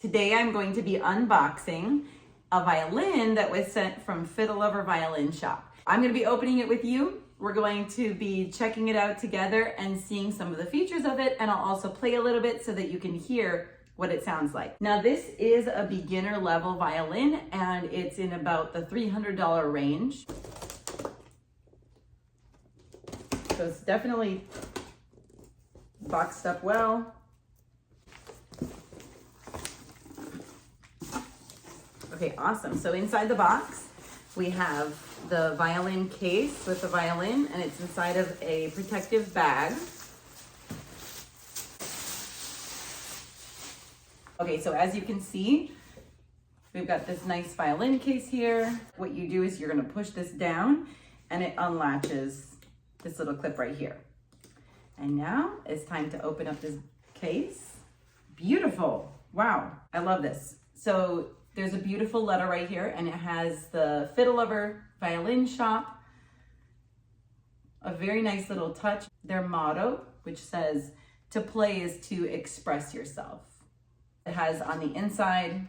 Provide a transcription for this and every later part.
Today I'm going to be unboxing a violin that was sent from Fiddlover Violin Shop. I'm going to be opening it with you. We're going to be checking it out together and seeing some of the features of it, and I'll also play a little bit so that you can hear what it sounds like. Now this is a beginner level violin and it's in about the $300 range. So it's definitely boxed up well. Okay, awesome. So inside the box, we have the violin case with the violin, and it's inside of a protective bag. Okay, so as you can see, we've got this nice violin case here. What you do is you're gonna push this down and it unlatches this little clip right here. And now it's time to open up this case. Beautiful, wow, I love this. So there's a beautiful letter right here, and it has the Fiddlover Violin Shop. A very nice little touch. Their motto, which says, "To play is to express yourself." It has on the inside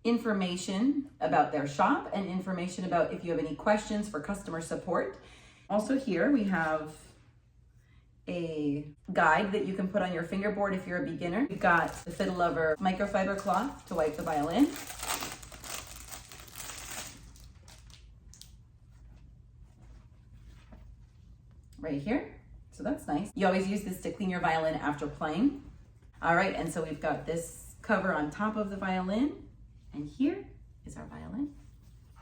information about their shop and information about if you have any questions for customer support. Also here we have a guide that you can put on your fingerboard if you're a beginner. We've got the Fiddlover microfiber cloth to wipe the violin. Right here, so that's nice. You always use this to clean your violin after playing. All right, and so we've got this cover on top of the violin, and here is our violin.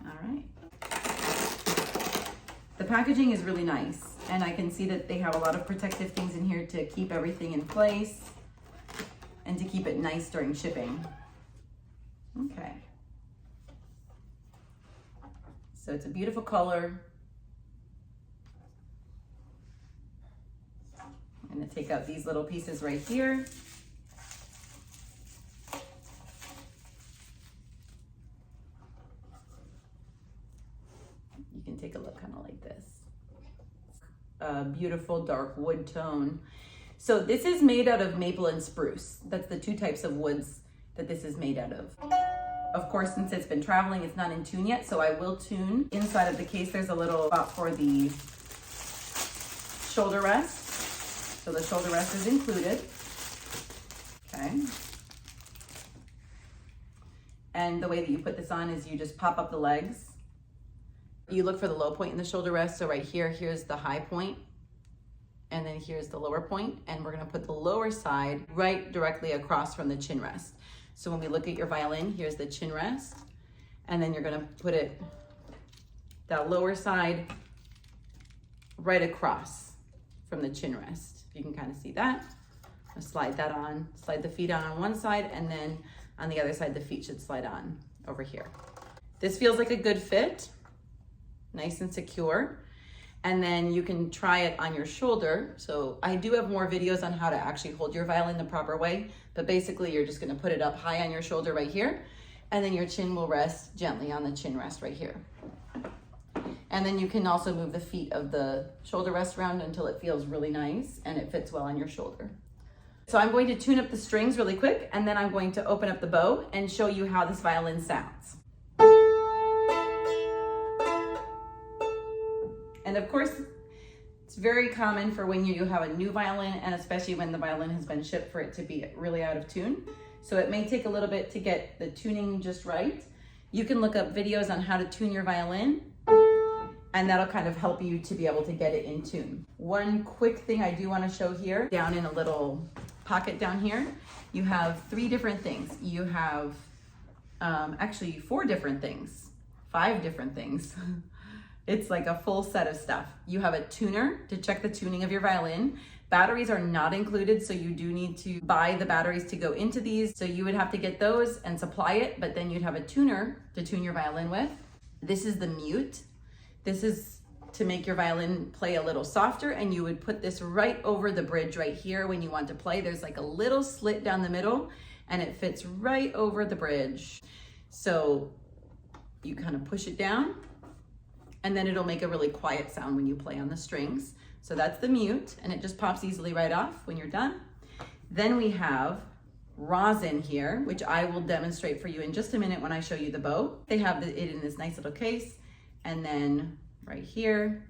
All right. The packaging is really nice, and I can see that they have a lot of protective things in here to keep everything in place and to keep it nice during shipping. Okay. So it's a beautiful color. I'm going to take out these little pieces right here. You can take a look kind of like this. A beautiful dark wood tone. So this is made out of maple and spruce. That's the two types of woods that this is made out of. Of course, since it's been traveling, it's not in tune yet, so I will tune. Inside of the case, there's a little spot for the shoulder rest. So the shoulder rest is included. Okay. And the way that you put this on is you just pop up the legs. You look for the low point in the shoulder rest. So right here, here's the high point, and then here's the lower point, and we're gonna put the lower side right directly across from the chin rest. So when we look at your violin, here's the chin rest, and then you're gonna put it, that lower side, right across from the chin rest. If you can kind of see that. I'll slide that on, slide the feet on one side, and then on the other side, the feet should slide on over here. This feels like a good fit. Nice and secure. And then you can try it on your shoulder. So I do have more videos on how to actually hold your violin the proper way, but basically you're just gonna put it up high on your shoulder right here, and then your chin will rest gently on the chin rest right here. And then you can also move the feet of the shoulder rest around until it feels really nice and it fits well on your shoulder. So I'm going to tune up the strings really quick, and then I'm going to open up the bow and show you how this violin sounds. And of course, it's very common for when you have a new violin, and especially when the violin has been shipped, for it to be really out of tune. So it may take a little bit to get the tuning just right. You can look up videos on how to tune your violin, and that'll kind of help you to be able to get it in tune. One quick thing I do want to show here, down in a little pocket down here, you have 3 different things. You have actually 4 different things, 5 different things. It's like a full set of stuff. You have a tuner to check the tuning of your violin. Batteries are not included, so you do need to buy the batteries to go into these. So you would have to get those and supply it, but then you'd have a tuner to tune your violin with. This is the mute. This is to make your violin play a little softer, and you would put this right over the bridge right here when you want to play. There's like a little slit down the middle, and it fits right over the bridge. So you kind of push it down, and then it'll make a really quiet sound when you play on the strings. So that's the mute, and it just pops easily right off when you're done. Then we have rosin here, which I will demonstrate for you in just a minute when I show you the bow. They have it in this nice little case, and then right here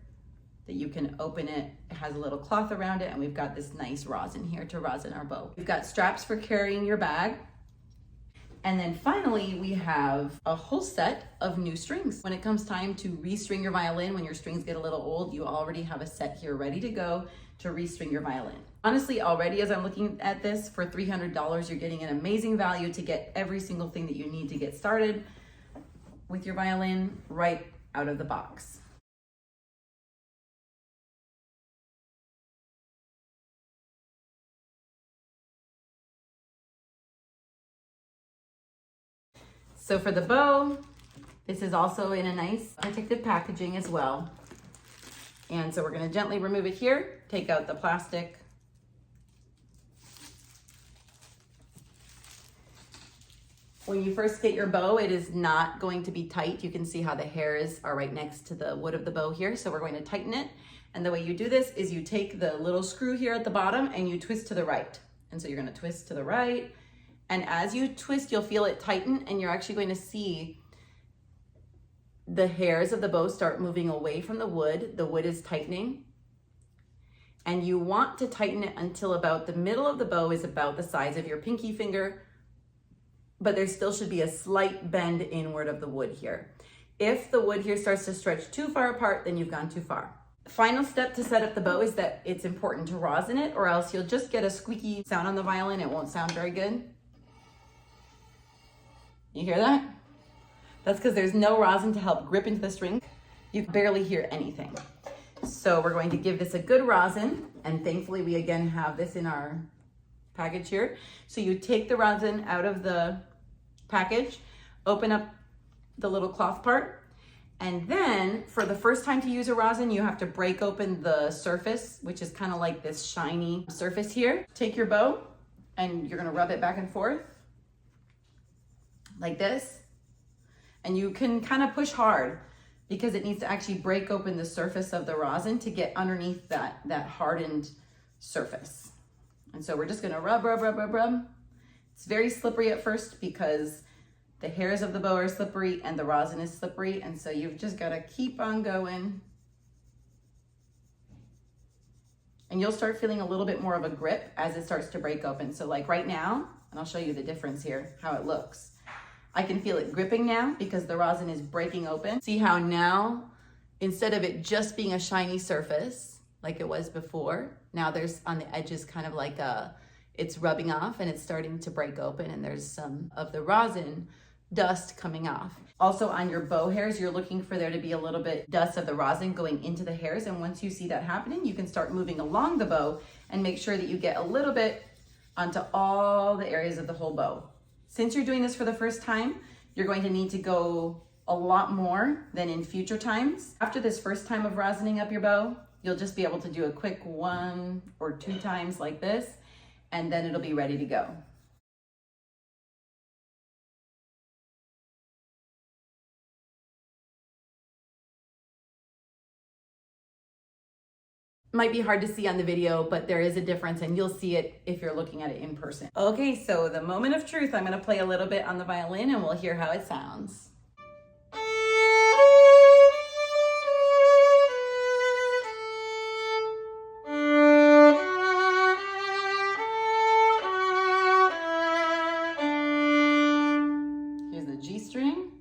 that you can open it. It has a little cloth around it, and we've got this nice rosin here to rosin our bow. We've got straps for carrying your bag. And then finally, we have a whole set of new strings. When it comes time to restring your violin, when your strings get a little old, you already have a set here ready to go to restring your violin. Honestly, already as I'm looking at this, for $300, you're getting an amazing value to get every single thing that you need to get started with your violin right out of the box. So for the bow, this is also in a nice protective packaging as well. And so we're gonna gently remove it here, take out the plastic. When you first get your bow, it is not going to be tight. You can see how the hairs are right next to the wood of the bow here. So we're going to tighten it. And the way you do this is you take the little screw here at the bottom and you twist to the right. And so you're gonna twist to the right. And as you twist, you'll feel it tighten, and you're actually going to see the hairs of the bow start moving away from the wood. The wood is tightening. And you want to tighten it until about the middle of the bow is about the size of your pinky finger, but there still should be a slight bend inward of the wood here. If the wood here starts to stretch too far apart, then you've gone too far. The final step to set up the bow is that it's important to rosin it, or else you'll just get a squeaky sound on the violin. It won't sound very good. You hear that? That's because there's no rosin to help grip into the string. You can barely hear anything. So we're going to give this a good rosin, and thankfully we again have this in our package here. So you take the rosin out of the package, open up the little cloth part, and then for the first time to use a rosin, you have to break open the surface, which is kind of like this shiny surface here. Take your bow and you're gonna rub it back and forth like this, and you can kind of push hard because it needs to actually break open the surface of the rosin to get underneath that hardened surface. And so we're just gonna rub, rub, rub, rub, rub. It's very slippery at first because the hairs of the bow are slippery and the rosin is slippery, and so you've just gotta keep on going. And you'll start feeling a little bit more of a grip as it starts to break open. So like right now, and I'll show you the difference here, how it looks. I can feel it gripping now because the rosin is breaking open. See how now, instead of it just being a shiny surface like it was before, now there's on the edges kind of like it's rubbing off and it's starting to break open, and there's some of the rosin dust coming off. Also on your bow hairs, you're looking for there to be a little bit dust of the rosin going into the hairs, and once you see that happening, you can start moving along the bow and make sure that you get a little bit onto all the areas of the whole bow. Since you're doing this for the first time, you're going to need to go a lot more than in future times. After this first time of rosining up your bow, you'll just be able to do a quick 1 or 2 times like this, and then it'll be ready to go. Might be hard to see on the video, but there is a difference, and you'll see it if you're looking at it in person. Okay, so the moment of truth, I'm gonna play a little bit on the violin and we'll hear how it sounds. Here's the G string.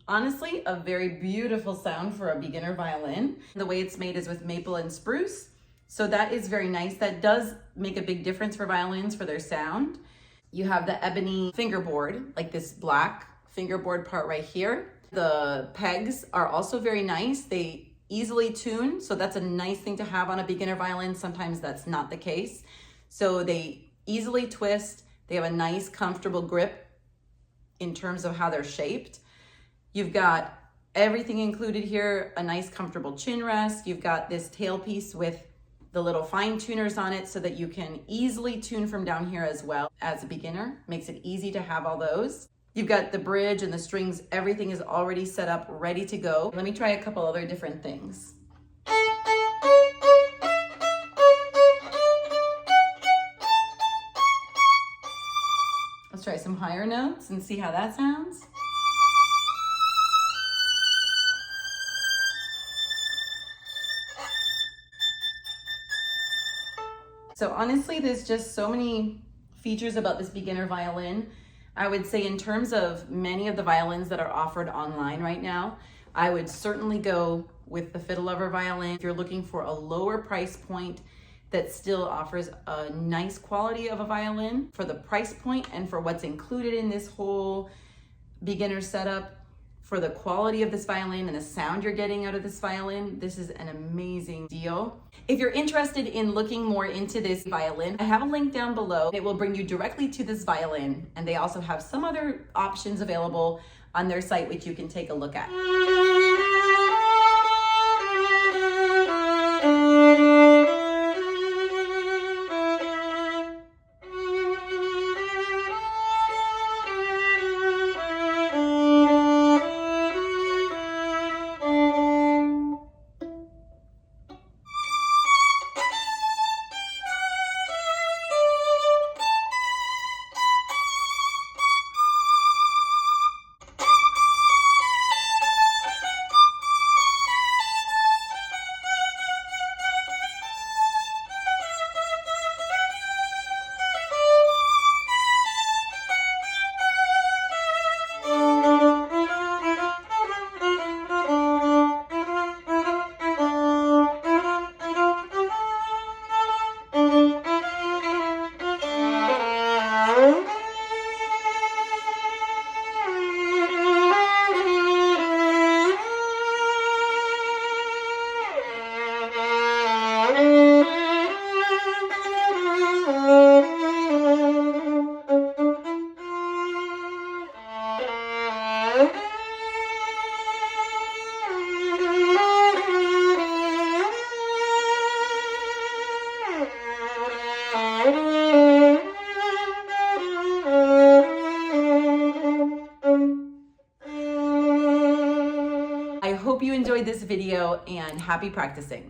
Honestly, a very beautiful sound for a beginner violin. The way it's made is with maple and spruce, so that is very nice. That does make a big difference for violins for their sound. You have the ebony fingerboard, like this black fingerboard part right here. The pegs are also very nice. They easily tune, so that's a nice thing to have on a beginner violin. Sometimes that's not the case. So they easily twist. They have a nice, comfortable grip in terms of how they're shaped. You've got everything included here, a nice comfortable chin rest. You've got this tailpiece with the little fine tuners on it so that you can easily tune from down here as well. As a beginner, makes it easy to have all those. You've got the bridge and the strings, everything is already set up, ready to go. Let me try a couple other different things. Let's try some higher notes and see how that sounds. So honestly, there's just so many features about this beginner violin. I would say in terms of many of the violins that are offered online right now, I would certainly go with the Fiddlover violin. If you're looking for a lower price point that still offers a nice quality of a violin for the price point and for what's included in this whole beginner setup, for the quality of this violin and the sound you're getting out of this violin, this is an amazing deal. If you're interested in looking more into this violin, I have a link down below. It will bring you directly to this violin, and they also have some other options available on their site which you can take a look at. I hope you enjoyed this video and happy practicing.